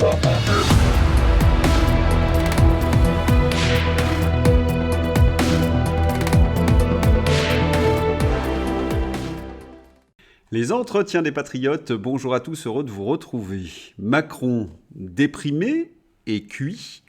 Les entretiens des patriotes, bonjour à tous, heureux de vous retrouver. Macron, déprimé et cuit.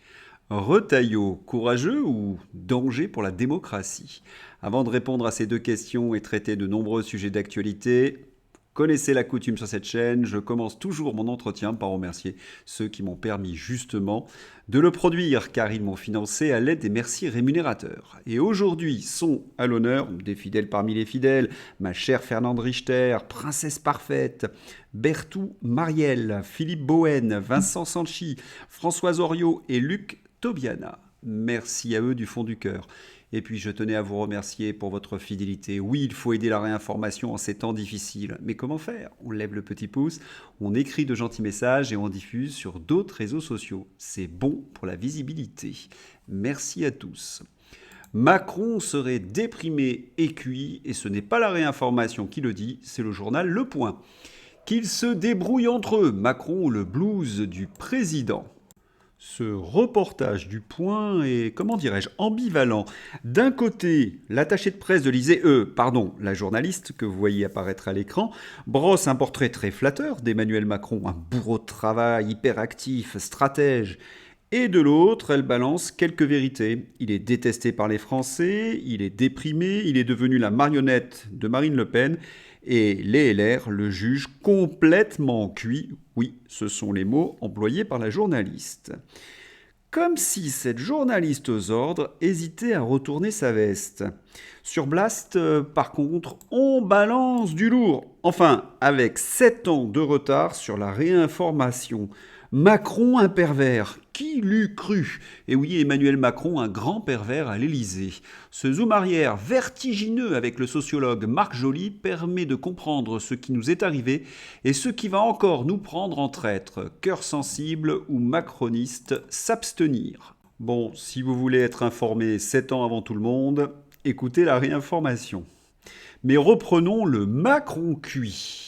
Retailleau, courageux ou danger pour la démocratie? Avant de répondre à ces deux questions et traiter de nombreux sujets d'actualité, connaissez la coutume sur cette chaîne, je commence toujours mon entretien par remercier ceux qui m'ont permis justement de le produire, car ils m'ont financé à l'aide des merci rémunérateurs. Et aujourd'hui sont à l'honneur des fidèles parmi les fidèles, ma chère Fernande Richter, Princesse Parfaite, Bertou Marielle, Philippe Bohen, Vincent Sanchi, Françoise Oriot et Luc Tobiana. Merci à eux du fond du cœur. Et puis je tenais à vous remercier pour votre fidélité. Oui, il faut aider la réinformation en ces temps difficiles. Mais comment faire? On lève le petit pouce, on écrit de gentils messages et on diffuse sur d'autres réseaux sociaux. C'est bon pour la visibilité. Merci à tous. Macron serait déprimé et cuit, et ce n'est pas la réinformation qui le dit, c'est le journal Le Point. Qu'ils se débrouillent entre eux, Macron ou le blues du président. Ce reportage du Point est, comment dirais-je, ambivalent. D'un côté, l'attaché de presse de la journaliste que vous voyez apparaître à l'écran, brosse un portrait très flatteur d'Emmanuel Macron, un bourreau de travail, hyperactif, stratège. Et de l'autre, elle balance quelques vérités. Il est détesté par les Français, il est déprimé, il est devenu la marionnette de Marine Le Pen, et les LR le jugent complètement cuit. Oui, ce sont les mots employés par la journaliste. Comme si cette journaliste aux ordres hésitait à retourner sa veste. Sur Blast, par contre, on balance du lourd. Enfin, avec 7 ans de retard sur la réinformation. Macron, un pervers. Qui l'eût cru? Et oui, Emmanuel Macron, un grand pervers à l'Élysée. Ce zoom arrière vertigineux avec le sociologue Marc Joly permet de comprendre ce qui nous est arrivé et ce qui va encore nous prendre en traître. Cœur sensible ou macroniste, s'abstenir. Bon, si vous voulez être informé 7 ans avant tout le monde, écoutez la réinformation. Mais reprenons le Macron cuit.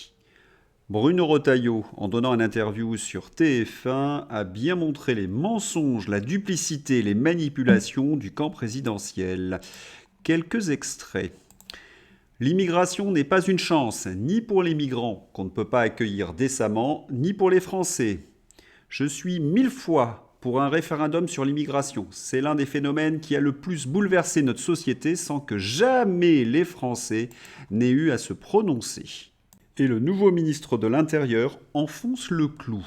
Bruno Retailleau, en donnant une interview sur TF1, a bien montré les mensonges, la duplicité, les manipulations du camp présidentiel. Quelques extraits. L'immigration n'est pas une chance, ni pour les migrants, qu'on ne peut pas accueillir décemment, ni pour les Français. Je suis 1000 fois pour un référendum sur l'immigration. C'est l'un des phénomènes qui a le plus bouleversé notre société sans que jamais les Français n'aient eu à se prononcer. Et le nouveau ministre de l'Intérieur enfonce le clou.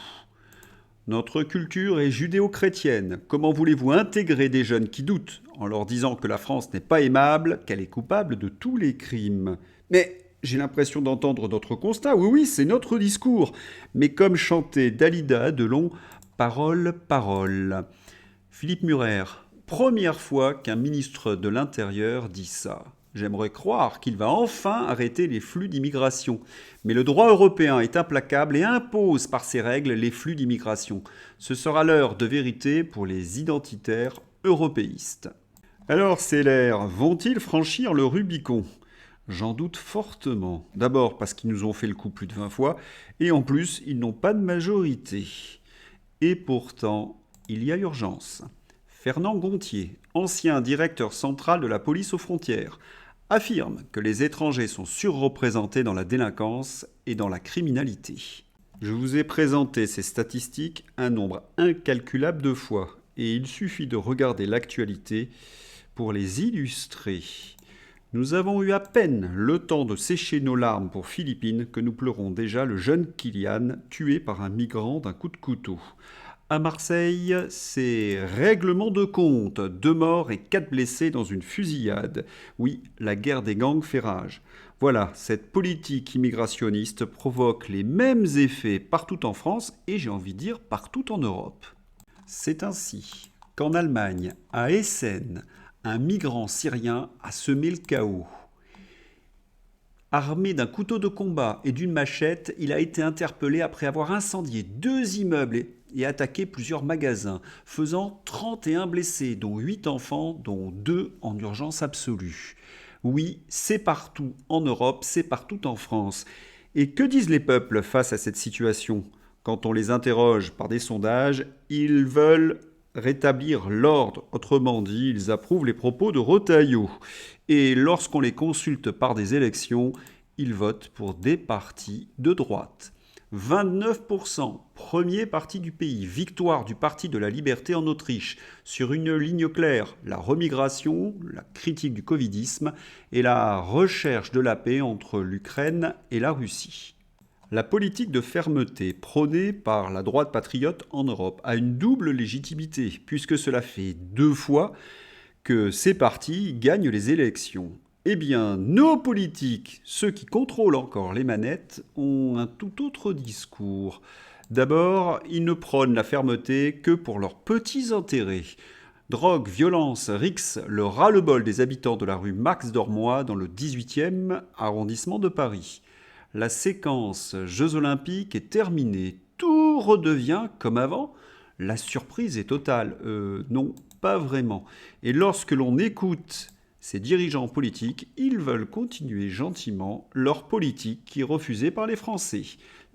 Notre culture est judéo-chrétienne. Comment voulez-vous intégrer des jeunes qui doutent en leur disant que la France n'est pas aimable, qu'elle est coupable de tous les crimes? Mais j'ai l'impression d'entendre notre constat. Oui, c'est notre discours. Mais comme chantait Dalida Delon, parole, parole. Philippe Murer, première fois qu'un ministre de l'Intérieur dit ça. J'aimerais croire qu'il va enfin arrêter les flux d'immigration. Mais le droit européen est implacable et impose par ses règles les flux d'immigration. Ce sera l'heure de vérité pour les identitaires européistes. Alors ces LR vont-ils franchir le Rubicon? J'en doute fortement. D'abord parce qu'ils nous ont fait le coup plus de 20 fois, et en plus, ils n'ont pas de majorité. Et pourtant, il y a urgence. Fernand Gontier, ancien directeur central de la police aux frontières, affirme que les étrangers sont surreprésentés dans la délinquance et dans la criminalité. Je vous ai présenté ces statistiques un nombre incalculable de fois, et il suffit de regarder l'actualité pour les illustrer. Nous avons eu à peine le temps de sécher nos larmes pour Philippines que nous pleurons déjà le jeune Kylian tué par un migrant d'un coup de couteau. À Marseille, c'est règlement de compte, 2 morts et 4 blessés dans une fusillade. Oui, la guerre des gangs fait rage. Voilà, cette politique immigrationniste provoque les mêmes effets partout en France et j'ai envie de dire partout en Europe. C'est ainsi qu'en Allemagne, à Essen, un migrant syrien a semé le chaos. Armé d'un couteau de combat et d'une machette, il a été interpellé après avoir incendié 2 immeubles et attaqué plusieurs magasins, faisant 31 blessés, dont 8 enfants, dont 2 en urgence absolue. Oui, c'est partout en Europe, c'est partout en France. Et que disent les peuples face à cette situation ? Quand on les interroge par des sondages, ils veulent rétablir l'ordre. Autrement dit, ils approuvent les propos de Retailleau. Et lorsqu'on les consulte par des élections, ils votent pour des partis de droite. 29%, premier parti du pays, victoire du Parti de la Liberté en Autriche, sur une ligne claire, la remigration, la critique du covidisme et la recherche de la paix entre l'Ukraine et la Russie. La politique de fermeté prônée par la droite patriote en Europe a une double légitimité, puisque cela fait 2 fois que ces partis gagnent les élections. Eh bien, nos politiques, ceux qui contrôlent encore les manettes, ont un tout autre discours. D'abord, ils ne prônent la fermeté que pour leurs petits intérêts. Drogue, violence, rixes, le ras-le-bol des habitants de la rue Max Dormois dans le 18e arrondissement de Paris. La séquence Jeux Olympiques est terminée. Tout redevient comme avant. La surprise est totale. Non, pas vraiment. Et lorsque l'on écoute ces dirigeants politiques, ils veulent continuer gentiment leur politique qui est refusée par les Français.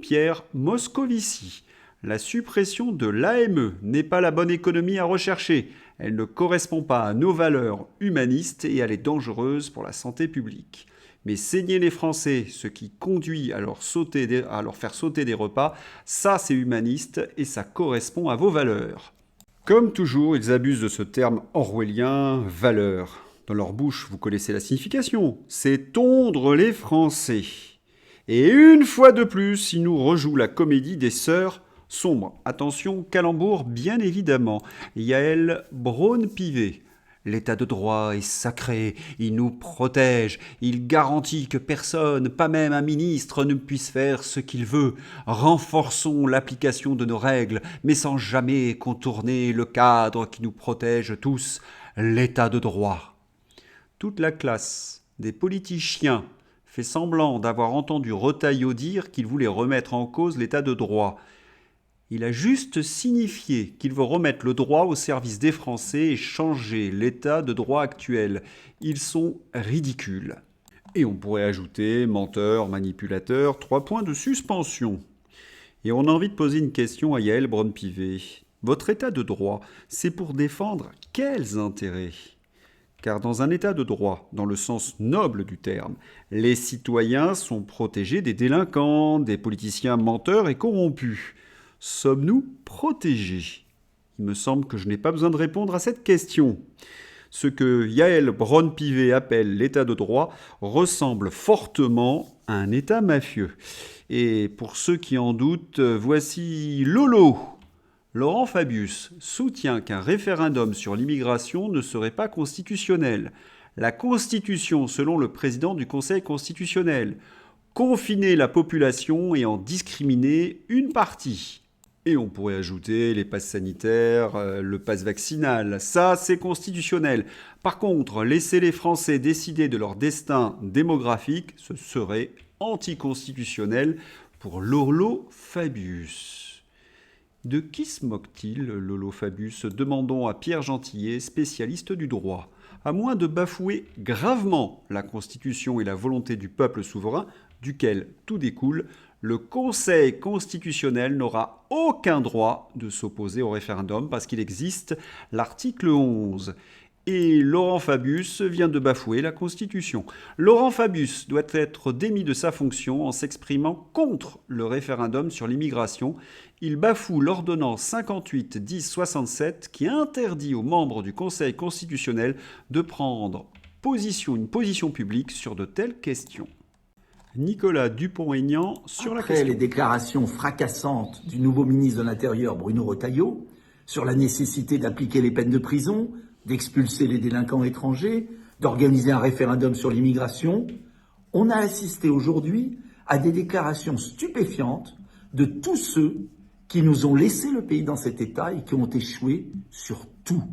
Pierre Moscovici. La suppression de l'AME n'est pas la bonne économie à rechercher. Elle ne correspond pas à nos valeurs humanistes et elle est dangereuse pour la santé publique. Mais saigner les Français, ce qui conduit à leur faire sauter des repas, ça c'est humaniste et ça correspond à vos valeurs. Comme toujours, ils abusent de ce terme orwellien, valeur. Dans leur bouche, vous connaissez la signification, c'est tondre les Français. Et une fois de plus, ils nous rejouent la comédie des sœurs sombres. Attention, calembour bien évidemment. Yael Braun-Pivet. L'état de droit est sacré, il nous protège, il garantit que personne, pas même un ministre, ne puisse faire ce qu'il veut. Renforçons l'application de nos règles, mais sans jamais contourner le cadre qui nous protège tous, l'état de droit. Toute la classe des politiciens fait semblant d'avoir entendu Retailleau dire qu'il voulait remettre en cause l'état de droit. Il a juste signifié qu'il veut remettre le droit au service des Français et changer l'état de droit actuel. Ils sont ridicules. Et on pourrait ajouter menteur, manipulateur, 3 points de suspension. Et on a envie de poser une question à Yael Braun-Pivet. Votre état de droit, c'est pour défendre quels intérêts ? Car dans un état de droit, dans le sens noble du terme, les citoyens sont protégés des délinquants, des politiciens menteurs et corrompus. Sommes-nous protégés ? Il me semble que je n'ai pas besoin de répondre à cette question. Ce que Yael Braun-Pivet appelle l'état de droit ressemble fortement à un état mafieux. Et pour ceux qui en doutent, voici Lolo. Laurent Fabius soutient qu'un référendum sur l'immigration ne serait pas constitutionnel. La Constitution, selon le président du Conseil constitutionnel, confiner la population et en discriminer une partie. Et on pourrait ajouter les passes sanitaires, le pass vaccinal. Ça, c'est constitutionnel. Par contre, laisser les Français décider de leur destin démographique, ce serait anticonstitutionnel pour Lolo Fabius. De qui se moque-t-il, Lolo Fabius ? Demandons à Pierre Gentillet, spécialiste du droit. À moins de bafouer gravement la Constitution et la volonté du peuple souverain, duquel tout découle, le Conseil constitutionnel n'aura aucun droit de s'opposer au référendum parce qu'il existe l'article 11. Et Laurent Fabius vient de bafouer la Constitution. Laurent Fabius doit être démis de sa fonction en s'exprimant contre le référendum sur l'immigration. Il bafoue l'ordonnance 58-10-67 qui interdit aux membres du Conseil constitutionnel de prendre une position publique sur de telles questions. Nicolas Dupont-Aignan sur la question. Après les déclarations fracassantes du nouveau ministre de l'Intérieur Bruno Retailleau sur la nécessité d'appliquer les peines de prison, d'expulser les délinquants étrangers, d'organiser un référendum sur l'immigration, on a assisté aujourd'hui à des déclarations stupéfiantes de tous ceux qui nous ont laissé le pays dans cet état et qui ont échoué sur tout.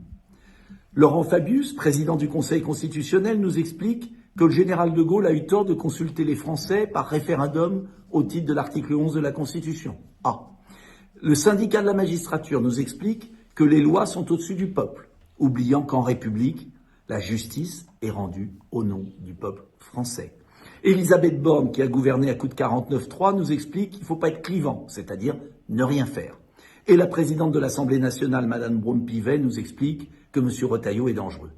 Laurent Fabius, président du Conseil constitutionnel, nous explique que le général de Gaulle a eu tort de consulter les Français par référendum au titre de l'article 11 de la Constitution. Le syndicat de la magistrature nous explique que les lois sont au-dessus du peuple, oubliant qu'en République, la justice est rendue au nom du peuple français. Elisabeth Borne, qui a gouverné à coup de 49-3, nous explique qu'il ne faut pas être clivant, c'est-à-dire ne rien faire. Et la présidente de l'Assemblée nationale, Madame Braun-Pivet, nous explique que M. Retailleau est dangereux.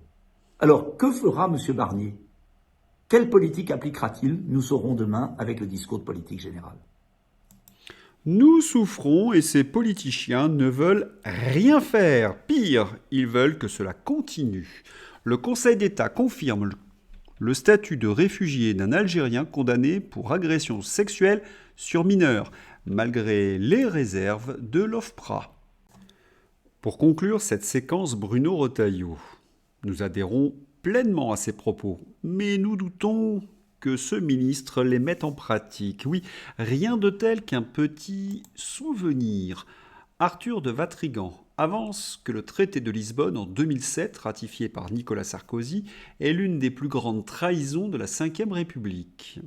Alors, que fera M. Barnier? Quelle politique appliquera-t-il? Nous saurons demain avec le discours de politique générale. Nous souffrons et ces politiciens ne veulent rien faire. Pire, ils veulent que cela continue. Le Conseil d'État confirme le statut de réfugié d'un Algérien condamné pour agression sexuelle sur mineur, malgré les réserves de l'OFPRA. Pour conclure cette séquence Bruno Retailleau, nous adhérons pleinement à ses propos, mais nous doutons que ce ministre les mette en pratique. Oui, rien de tel qu'un petit souvenir. Arthur de Vatrigan avance que le traité de Lisbonne en 2007, ratifié par Nicolas Sarkozy, est l'une des plus grandes trahisons de la Ve République.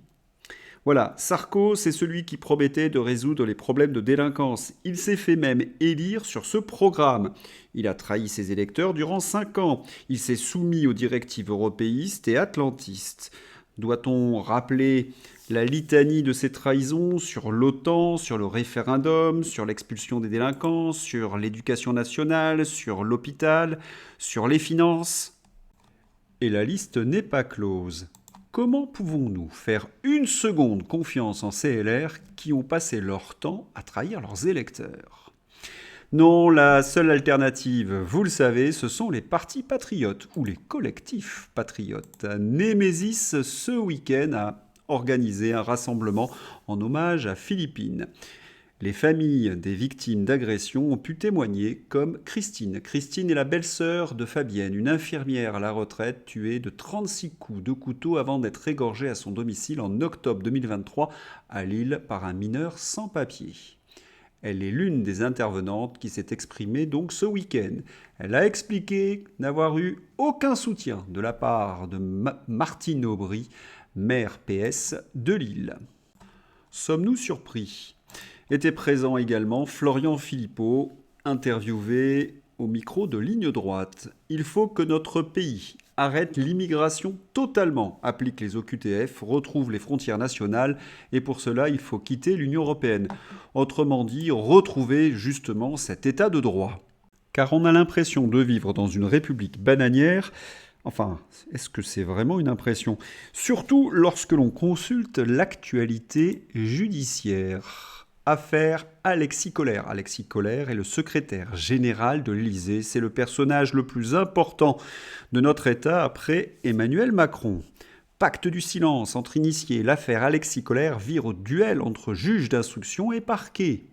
Voilà, Sarko, c'est celui qui promettait de résoudre les problèmes de délinquance. Il s'est fait même élire sur ce programme. Il a trahi ses électeurs durant 5 ans. Il s'est soumis aux directives européistes et atlantistes. Doit-on rappeler la litanie de ces trahisons sur l'OTAN, sur le référendum, sur l'expulsion des délinquants, sur l'éducation nationale, sur l'hôpital, sur les finances? Et la liste n'est pas close. Comment pouvons-nous faire une seconde confiance en CLR qui ont passé leur temps à trahir leurs électeurs? Non, la seule alternative, vous le savez, ce sont les partis patriotes ou les collectifs patriotes. Némésis, ce week-end, a organisé un rassemblement en hommage à Philippine. Les familles des victimes d'agressions ont pu témoigner comme Christine. Christine est la belle-sœur de Fabienne, une infirmière à la retraite tuée de 36 coups de couteau avant d'être égorgée à son domicile en octobre 2023 à Lille par un mineur sans papier. Elle est l'une des intervenantes qui s'est exprimée donc ce week-end. Elle a expliqué n'avoir eu aucun soutien de la part de Martine Aubry, maire PS de Lille. Sommes-nous surpris ? Était présent également Florian Philippot, interviewé au micro de Ligne droite. Il faut que notre pays arrête l'immigration totalement, applique les OQTF, retrouve les frontières nationales et pour cela il faut quitter l'Union européenne. Autrement dit, retrouver justement cet état de droit. Car on a l'impression de vivre dans une république bananière. Enfin, est-ce que c'est vraiment une impression? Surtout lorsque l'on consulte l'actualité judiciaire. Affaire Alexis Collère. Alexis Collère est le secrétaire général de l'Élysée. C'est le personnage le plus important de notre État après Emmanuel Macron. Pacte du silence entre initiés, l'affaire Alexis Collère vire au duel entre juge d'instruction et parquet.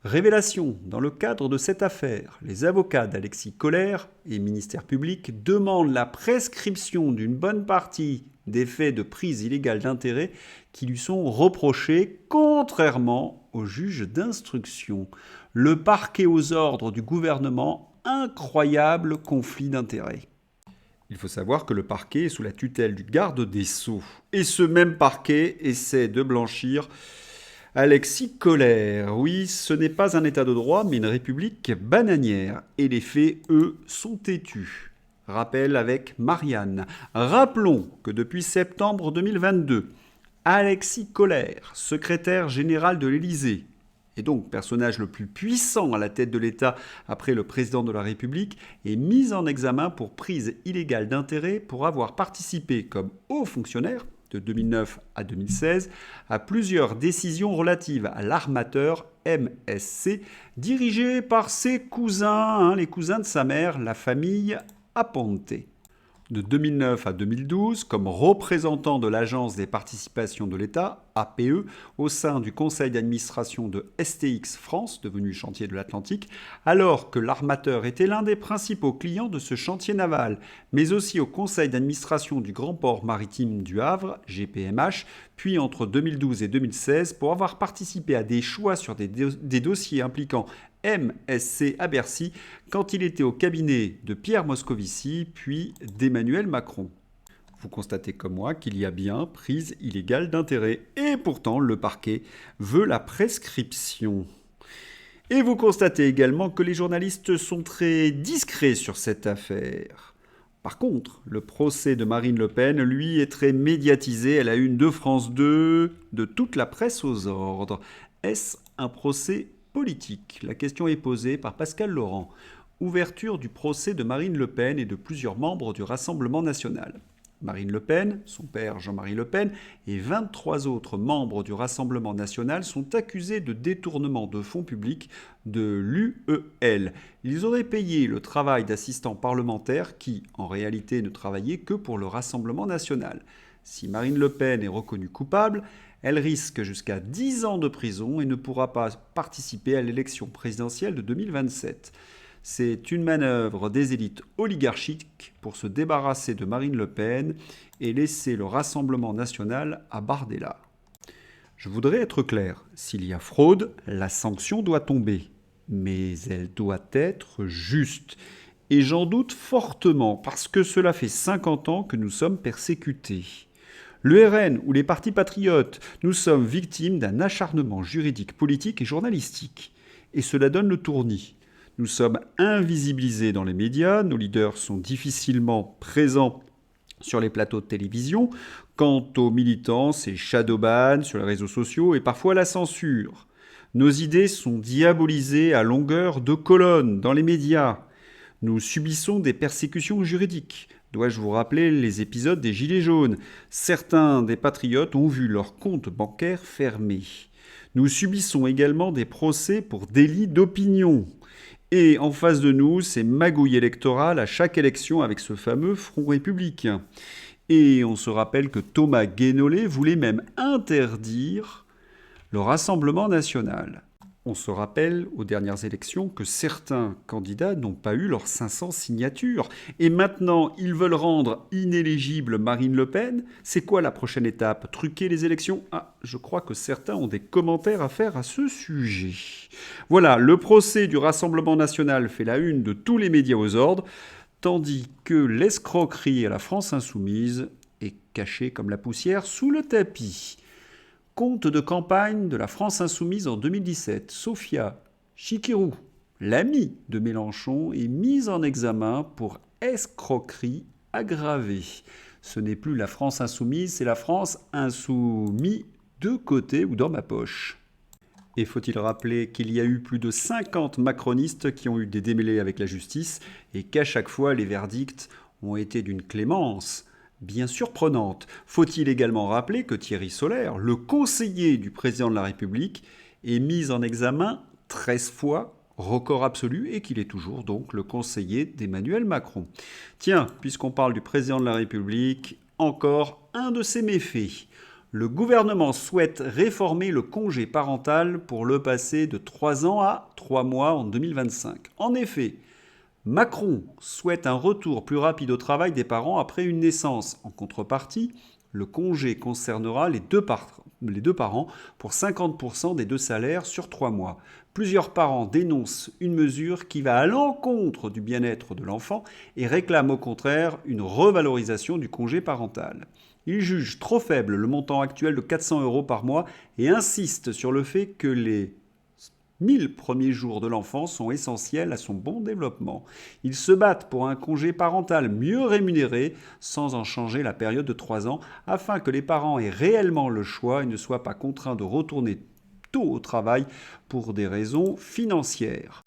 Révélation, dans le cadre de cette affaire, les avocats d'Alexis Collère et ministère public demandent la prescription d'une bonne partie des faits de prise illégale d'intérêt qui lui sont reprochés, contrairement au juge d'instruction. Le parquet aux ordres du gouvernement, incroyable conflit d'intérêts. Il faut savoir que le parquet est sous la tutelle du garde des Sceaux. Et ce même parquet essaie de blanchir Alexis Collère. Oui, ce n'est pas un état de droit, mais une république bananière. Et les faits, eux, sont têtus. Rappel avec Marianne. Rappelons que depuis septembre 2022, Alexis Collère, secrétaire général de l'Élysée, et donc personnage le plus puissant à la tête de l'État après le président de la République, est mis en examen pour prise illégale d'intérêt pour avoir participé comme haut fonctionnaire de 2009 à 2016 à plusieurs décisions relatives à l'armateur MSC, dirigé par ses cousins, les cousins de sa mère, la famille Aponte. De 2009 à 2012, comme représentant de l'Agence des participations de l'État, APE, au sein du conseil d'administration de STX France, devenu chantier de l'Atlantique, alors que l'armateur était l'un des principaux clients de ce chantier naval, mais aussi au conseil d'administration du Grand Port Maritime du Havre, GPMH, puis entre 2012 et 2016 pour avoir participé à des choix sur des dossiers impliquant MSC à Bercy quand il était au cabinet de Pierre Moscovici puis d'Emmanuel Macron. Vous constatez comme moi qu'il y a bien prise illégale d'intérêt et pourtant le parquet veut la prescription. Et vous constatez également que les journalistes sont très discrets sur cette affaire. Par contre, le procès de Marine Le Pen, lui, est très médiatisé à la une de France 2, de toute la presse aux ordres. Est-ce un procès politique? La question est posée par Pascal Laurent. Ouverture du procès de Marine Le Pen et de plusieurs membres du Rassemblement national. Marine Le Pen, son père Jean-Marie Le Pen et 23 autres membres du Rassemblement national sont accusés de détournement de fonds publics de l'UEL. Ils auraient payé le travail d'assistants parlementaires qui, en réalité, ne travaillaient que pour le Rassemblement national. Si Marine Le Pen est reconnue coupable, elle risque jusqu'à 10 ans de prison et ne pourra pas participer à l'élection présidentielle de 2027. C'est une manœuvre des élites oligarchiques pour se débarrasser de Marine Le Pen et laisser le Rassemblement national à Bardella. Je voudrais être clair, s'il y a fraude, la sanction doit tomber. Mais elle doit être juste. Et j'en doute fortement parce que cela fait 50 ans que nous sommes persécutés. Le RN ou les partis patriotes, nous sommes victimes d'un acharnement juridique, politique et journalistique. Et cela donne le tournis. Nous sommes invisibilisés dans les médias, nos leaders sont difficilement présents sur les plateaux de télévision. Quant aux militants, c'est shadowban sur les réseaux sociaux et parfois la censure. Nos idées sont diabolisées à longueur de colonne dans les médias. Nous subissons des persécutions juridiques. Dois-je vous rappeler les épisodes des Gilets jaunes? Certains des patriotes ont vu leur compte bancaire fermé. Nous subissons également des procès pour délit d'opinion. Et en face de nous, c'est magouille électorale à chaque élection avec ce fameux Front républicain. Et on se rappelle que Thomas Guénolé voulait même interdire le Rassemblement national. On se rappelle aux dernières élections que certains candidats n'ont pas eu leurs 500 signatures. Et maintenant, ils veulent rendre inéligible Marine Le Pen. C'est quoi la prochaine étape? Truquer les élections? Ah, je crois que certains ont des commentaires à faire à ce sujet. Voilà, le procès du Rassemblement national fait la une de tous les médias aux ordres, tandis que l'escroquerie à la France insoumise est cachée comme la poussière sous le tapis. Compte de campagne de la France insoumise en 2017. Sophia Chikirou, l'amie de Mélenchon, est mise en examen pour escroquerie aggravée. Ce n'est plus la France insoumise, c'est la France insoumise de côté ou dans ma poche. Et faut-il rappeler qu'il y a eu plus de 50 macronistes qui ont eu des démêlés avec la justice et qu'à chaque fois les verdicts ont été d'une clémence bien surprenante. Faut-il également rappeler que Thierry Solère, le conseiller du président de la République, est mis en examen 13 fois, record absolu, et qu'il est toujours donc le conseiller d'Emmanuel Macron. Tiens, puisqu'on parle du président de la République, encore un de ses méfaits. Le gouvernement souhaite réformer le congé parental pour le passer de 3 ans à 3 mois en 2025. En effet, Macron souhaite un retour plus rapide au travail des parents après une naissance. En contrepartie, le congé concernera les deux parents pour 50% des 2 salaires sur 3 mois. Plusieurs parents dénoncent une mesure qui va à l'encontre du bien-être de l'enfant et réclament au contraire une revalorisation du congé parental. Ils jugent trop faible le montant actuel de 400 € par mois et insistent sur le fait que les 1000 premiers jours de l'enfant sont essentiels à son bon développement. Ils se battent pour un congé parental mieux rémunéré sans en changer la période de 3 ans afin que les parents aient réellement le choix et ne soient pas contraints de retourner tôt au travail pour des raisons financières.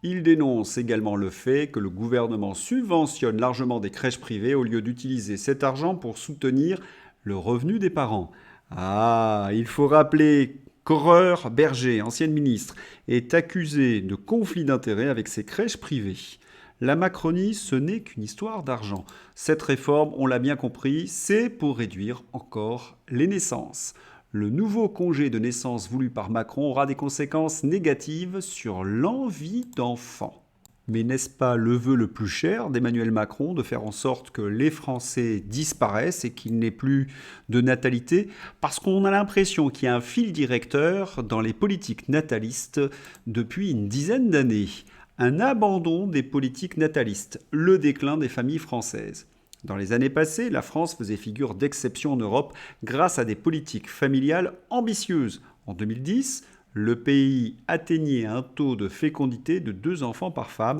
Ils dénoncent également le fait que le gouvernement subventionne largement des crèches privées au lieu d'utiliser cet argent pour soutenir le revenu des parents. Ah, il faut rappeler qu'Aurore Bergé, ancienne ministre, est accusée de conflit d'intérêts avec ses crèches privées. La Macronie, ce n'est qu'une histoire d'argent. Cette réforme, on l'a bien compris, c'est pour réduire encore les naissances. Le nouveau congé de naissance voulu par Macron aura des conséquences négatives sur l'envie d'enfant. Mais n'est-ce pas le vœu le plus cher d'Emmanuel Macron de faire en sorte que les Français disparaissent et qu'il n'ait plus de natalité? Parce qu'on a l'impression qu'il y a un fil directeur dans les politiques natalistes depuis une dizaine d'années. Un abandon des politiques natalistes, le déclin des familles françaises. Dans les années passées, la France faisait figure d'exception en Europe grâce à des politiques familiales ambitieuses. En 2010, le pays atteignait un taux de fécondité de 2 enfants par femme,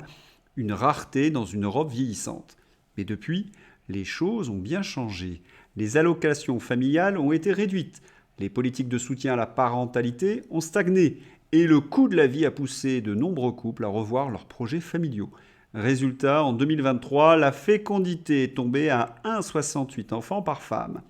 une rareté dans une Europe vieillissante. Mais depuis, les choses ont bien changé. Les allocations familiales ont été réduites. Les politiques de soutien à la parentalité ont stagné. Et le coût de la vie a poussé de nombreux couples à revoir leurs projets familiaux. Résultat, en 2023, la fécondité est tombée à 1,68 enfants par femme.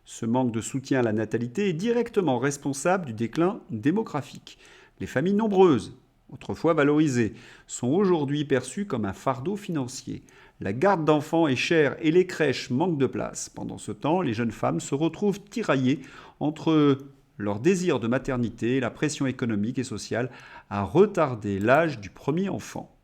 Ce manque de soutien à la natalité est directement responsable du déclin démographique. Les familles nombreuses, autrefois valorisées, sont aujourd'hui perçues comme un fardeau financier. La garde d'enfants est chère et les crèches manquent de place. Pendant ce temps, les jeunes femmes se retrouvent tiraillées entre leur désir de maternité et la pression économique et sociale à retarder l'âge du premier enfant.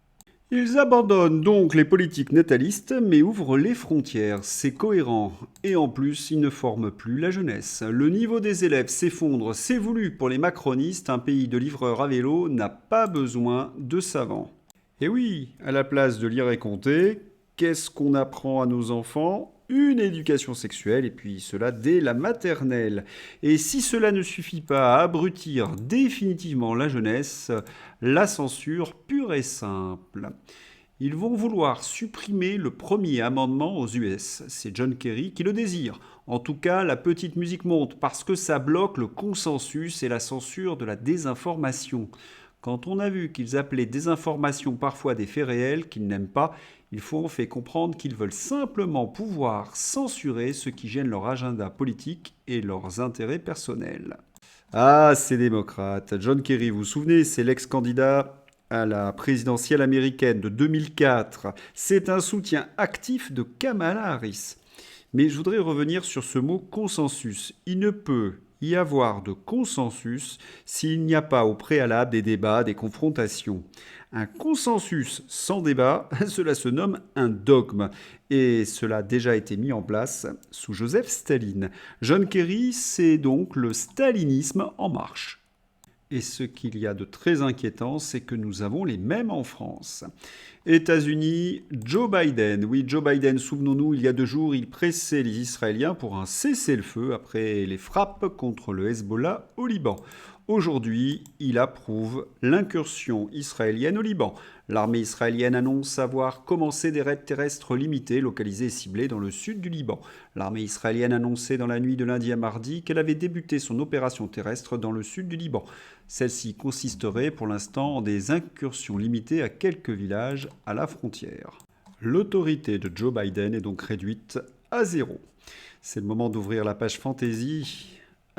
Ils abandonnent donc les politiques natalistes, mais ouvrent les frontières. C'est cohérent. Et en plus, ils ne forment plus la jeunesse. Le niveau des élèves s'effondre. C'est voulu pour les macronistes. Un pays de livreurs à vélo n'a pas besoin de savants. Et oui, à la place de lire et compter, qu'est-ce qu'on apprend à nos enfants ? Une éducation sexuelle, et puis cela dès la maternelle. Et si cela ne suffit pas à abrutir définitivement la jeunesse, la censure pure et simple. Ils vont vouloir supprimer le premier amendement aux US. C'est John Kerry qui le désire. En tout cas, la petite musique monte parce que ça bloque le consensus et la censure de la désinformation. Quand on a vu qu'ils appelaient désinformation parfois des faits réels qu'ils n'aiment pas, il faut en fait comprendre qu'ils veulent simplement pouvoir censurer ce qui gêne leur agenda politique et leurs intérêts personnels. Ah, ces démocrates. John Kerry, vous vous souvenez, c'est l'ex-candidat à la présidentielle américaine de 2004. C'est un soutien actif de Kamala Harris. Mais je voudrais revenir sur ce mot consensus. Il ne peut y avoir de consensus s'il n'y a pas au préalable des débats, des confrontations. Un consensus sans débat, cela se nomme un dogme. Et cela a déjà été mis en place sous Joseph Staline. John Kerry, c'est donc le stalinisme en marche. Et ce qu'il y a de très inquiétant, c'est que nous avons les mêmes en France. États-Unis, Joe Biden. Oui, Joe Biden, souvenons-nous, il y a 2 jours, il pressait les Israéliens pour un cessez-le-feu après les frappes contre le Hezbollah au Liban. Aujourd'hui, il approuve l'incursion israélienne au Liban. L'armée israélienne annonce avoir commencé des raids terrestres limités, localisés et ciblés dans le sud du Liban. L'armée israélienne annonçait dans la nuit de lundi à mardi qu'elle avait débuté son opération terrestre dans le sud du Liban. Celle-ci consisterait pour l'instant en des incursions limitées à quelques villages à la frontière. L'autorité de Joe Biden est donc réduite à 0. C'est le moment d'ouvrir la page Fantasy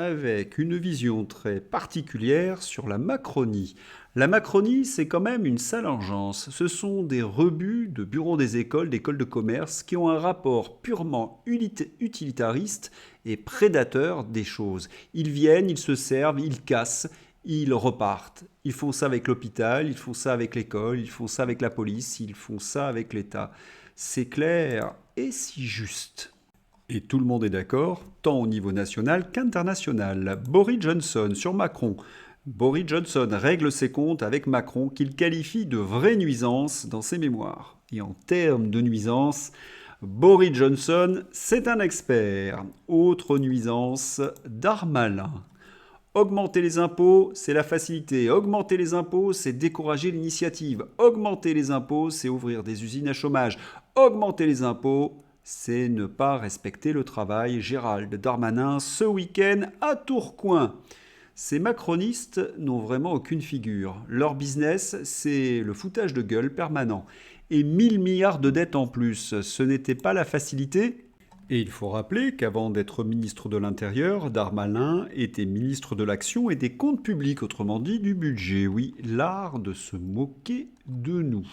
avec une vision très particulière sur la Macronie. La Macronie, c'est quand même une sale engeance. Ce sont des rebuts de bureaux des écoles, d'écoles de commerce, qui ont un rapport purement utilitariste et prédateur des choses. Ils viennent, ils se servent, ils cassent, ils repartent. Ils font ça avec l'hôpital, ils font ça avec l'école, ils font ça avec la police, ils font ça avec l'État. C'est clair et si juste. Et tout le monde est d'accord, tant au niveau national qu'international. Boris Johnson sur Macron. Boris Johnson règle ses comptes avec Macron qu'il qualifie de vraie nuisance dans ses mémoires. Et en termes de nuisance, Boris Johnson, c'est un expert. Autre nuisance, Darmanin. Augmenter les impôts, c'est la facilité. Augmenter les impôts, c'est décourager l'initiative. Augmenter les impôts, c'est ouvrir des usines à chômage. Augmenter les impôts, c'est ne pas respecter le travail. Gérald Darmanin, ce week-end à Tourcoing. Ces macronistes n'ont vraiment aucune figure. Leur business, c'est le foutage de gueule permanent. Et 1000 milliards de dettes en plus, ce n'était pas la facilité ? Et il faut rappeler qu'avant d'être ministre de l'Intérieur, Darmanin était ministre de l'Action et des Comptes publics, autrement dit du budget. Oui, l'art de se moquer de nous.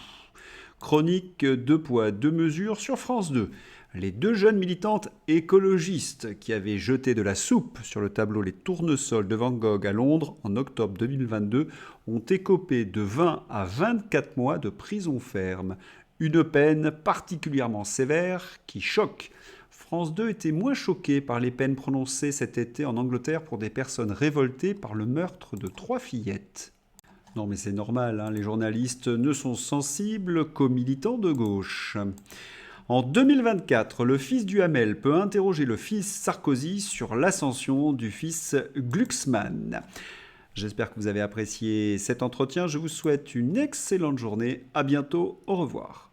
Chronique 2 poids, 2 mesures sur France 2. Les 2 jeunes militantes écologistes qui avaient jeté de la soupe sur le tableau Les Tournesols de Van Gogh à Londres en octobre 2022 ont écopé de 20 à 24 mois de prison ferme. Une peine particulièrement sévère qui choque. France 2 était moins choquée par les peines prononcées cet été en Angleterre pour des personnes révoltées par le meurtre de 3 fillettes. Non mais c'est normal, hein, les journalistes ne sont sensibles qu'aux militants de gauche. En 2024, le fils Duhamel peut interroger le fils Sarkozy sur l'ascension du fils Glucksmann. J'espère que vous avez apprécié cet entretien. Je vous souhaite une excellente journée. À bientôt. Au revoir.